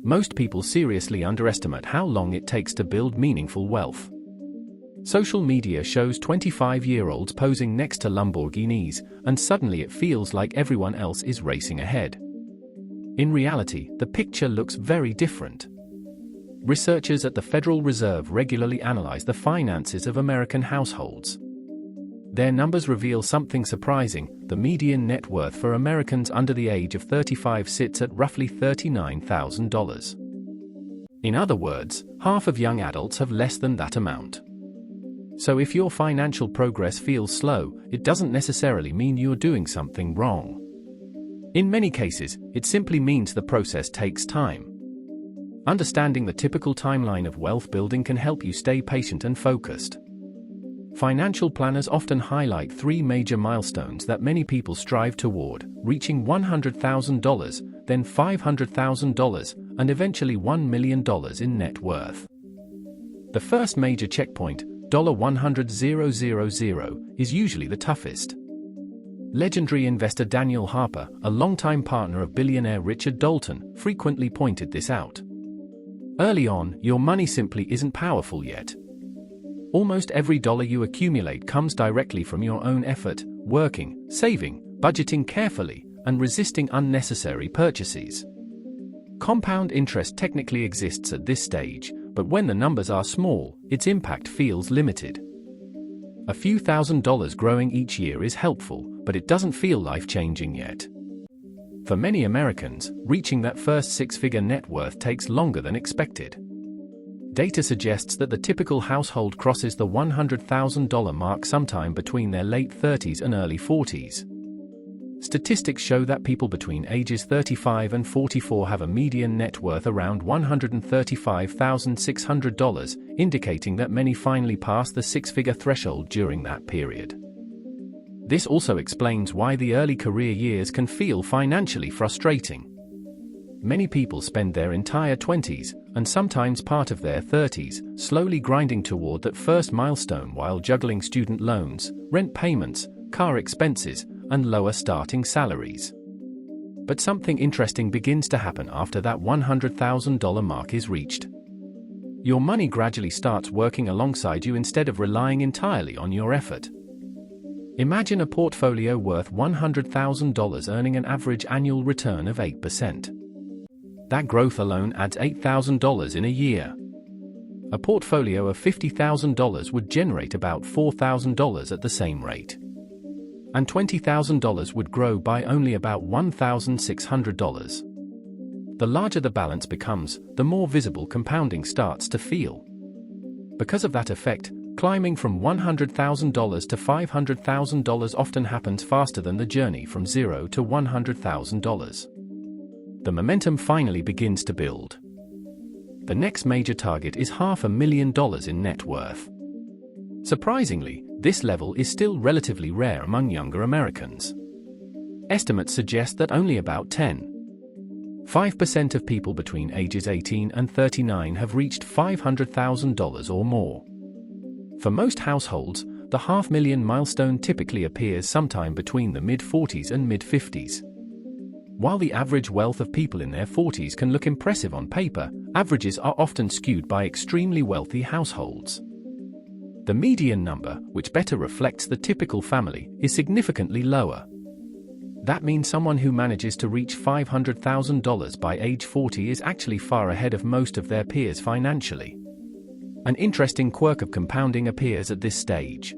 most people seriously underestimate how long it takes to build meaningful wealth. Social media shows 25-year-olds posing next to Lamborghinis, and suddenly it feels like everyone else is racing ahead. In reality, the picture looks very different. Researchers at the Federal Reserve regularly analyze the finances of American households. Their numbers reveal something surprising: the median net worth for Americans under the age of 35 sits at roughly $39,000. In other words, half of young adults have less than that amount. So if your financial progress feels slow, it doesn't necessarily mean you're doing something wrong. In many cases, it simply means the process takes time. Understanding the typical timeline of wealth building can help you stay patient and focused. Financial planners often highlight 3 major milestones that many people strive toward: reaching $100,000, then $500,000, and eventually $1 million in net worth. The first major checkpoint, $100,000, is usually the toughest. Legendary investor Daniel Harper, a longtime partner of billionaire Richard Dalton, frequently pointed this out. Early on, your money simply isn't powerful yet. Almost every dollar you accumulate comes directly from your own effort, working, saving, budgeting carefully, and resisting unnecessary purchases. Compound interest technically exists at this stage, but when the numbers are small, its impact feels limited. A few $1,000s growing each year is helpful, but it doesn't feel life-changing yet. For many Americans, reaching that first 6-figure net worth takes longer than expected. Data suggests that the typical household crosses the $100,000 mark sometime between their late 30s and early 40s. Statistics show that people between ages 35 and 44 have a median net worth around $135,600, indicating that many finally pass the 6-figure threshold during that period. This also explains why the early career years can feel financially frustrating. Many people spend their entire 20s, and sometimes part of their 30s, slowly grinding toward that first milestone while juggling student loans, rent payments, car expenses, and lower starting salaries. But something interesting begins to happen after that $100,000 mark is reached. Your money gradually starts working alongside you instead of relying entirely on your effort. Imagine a portfolio worth $100,000 earning an average annual return of 8%. That growth alone adds $8,000 in a year. A portfolio of $50,000 would generate about $4,000 at the same rate. And $20,000 would grow by only about $1,600. The larger the balance becomes, the more visible compounding starts to feel. Because of that effect, climbing from $100,000 to $500,000 often happens faster than the journey from $0 to $100,000. The momentum finally begins to build. The next major target is $500,000 in net worth. Surprisingly, this level is still relatively rare among younger Americans. Estimates suggest that only about 10.5% of people between ages 18 and 39 have reached $500,000 or more. For most households, the $500,000 milestone typically appears sometime between the mid-40s and mid-50s. While the average wealth of people in their 40s can look impressive on paper, averages are often skewed by extremely wealthy households. The median number, which better reflects the typical family, is significantly lower. That means someone who manages to reach $500,000 by age 40 is actually far ahead of most of their peers financially. An interesting quirk of compounding appears at this stage.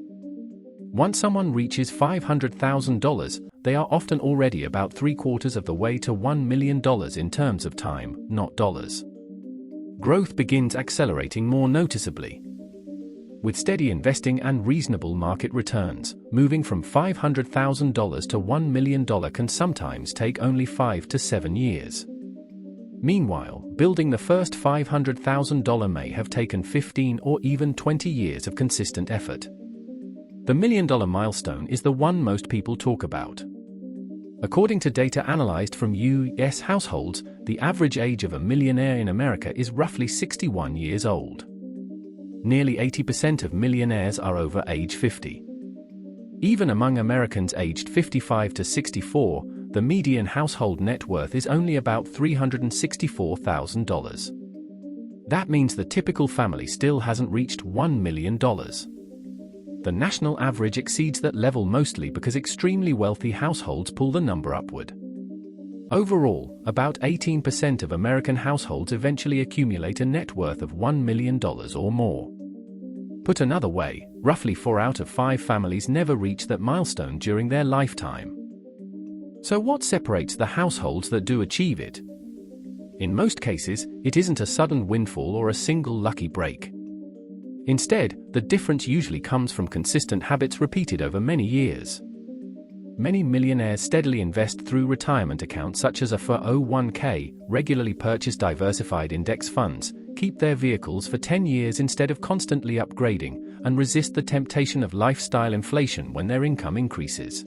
Once someone reaches $500,000, they are often already about 3/4 of the way to $1 million in terms of time, not dollars. Growth begins accelerating more noticeably. With steady investing and reasonable market returns, moving from $500,000 to $1 million can sometimes take only 5 to 7 years. Meanwhile, building the first $500,000 may have taken 15 or even 20 years of consistent effort. The $1 million milestone is the one most people talk about. According to data analyzed from U.S. households, the average age of a millionaire in America is roughly 61 years old. Nearly 80% of millionaires are over age 50. Even among Americans aged 55 to 64, the median household net worth is only about $364,000. That means the typical family still hasn't reached $1 million. The national average exceeds that level mostly because extremely wealthy households pull the number upward. Overall, about 18% of American households eventually accumulate a net worth of $1 million or more. Put another way, roughly 4 out of 5 families never reach that milestone during their lifetime. So what separates the households that do achieve it? In most cases, it isn't a sudden windfall or a single lucky break. Instead, the difference usually comes from consistent habits repeated over many years. Many millionaires steadily invest through retirement accounts such as a 401k, regularly purchase diversified index funds, keep their vehicles for 10 years instead of constantly upgrading, and resist the temptation of lifestyle inflation when their income increases.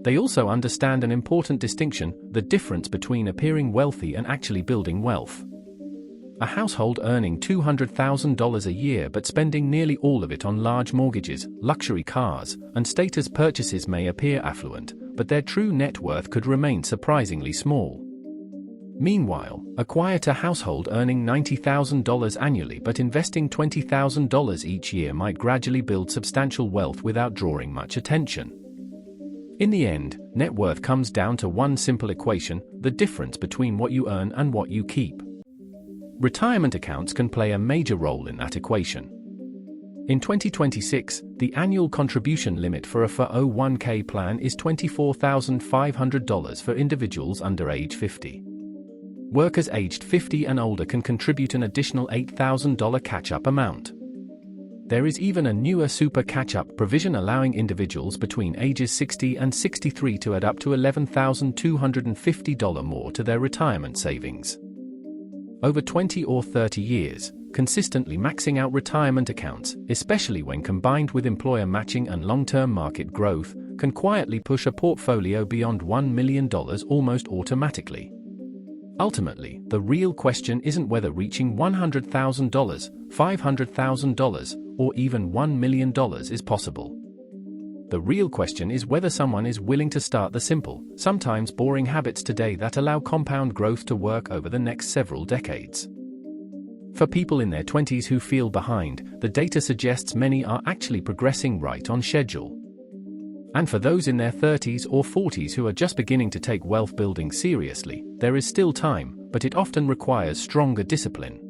They also understand an important distinction: the difference between appearing wealthy and actually building wealth. A household earning $200,000 a year but spending nearly all of it on large mortgages, luxury cars, and status purchases may appear affluent, but their true net worth could remain surprisingly small. Meanwhile, a quieter household earning $90,000 annually but investing $20,000 each year might gradually build substantial wealth without drawing much attention. In the end, net worth comes down to one simple equation: the difference between what you earn and what you keep. Retirement accounts can play a major role in that equation. In 2026, the annual contribution limit for a 401k plan is $24,500 for individuals under age 50. Workers aged 50 and older can contribute an additional $8,000 catch-up amount. There is even a newer super catch-up provision allowing individuals between ages 60 and 63 to add up to $11,250 more to their retirement savings. Over 20 or 30 years, consistently maxing out retirement accounts, especially when combined with employer matching and long-term market growth, can quietly push a portfolio beyond $1 million almost automatically. Ultimately, the real question isn't whether reaching $100,000, $500,000, or even $1 million is possible. The real question is whether someone is willing to start the simple, sometimes boring habits today that allow compound growth to work over the next several decades. For people in their 20s who feel behind, the data suggests many are actually progressing right on schedule. And for those in their 30s or 40s who are just beginning to take wealth building seriously, there is still time, but it often requires stronger discipline.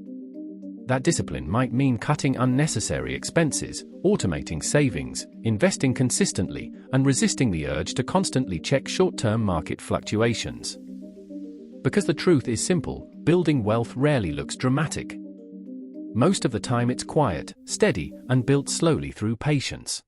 That discipline might mean cutting unnecessary expenses, automating savings, investing consistently, and resisting the urge to constantly check short-term market fluctuations. Because the truth is simple, building wealth rarely looks dramatic. Most of the time it's quiet, steady, and built slowly through patience.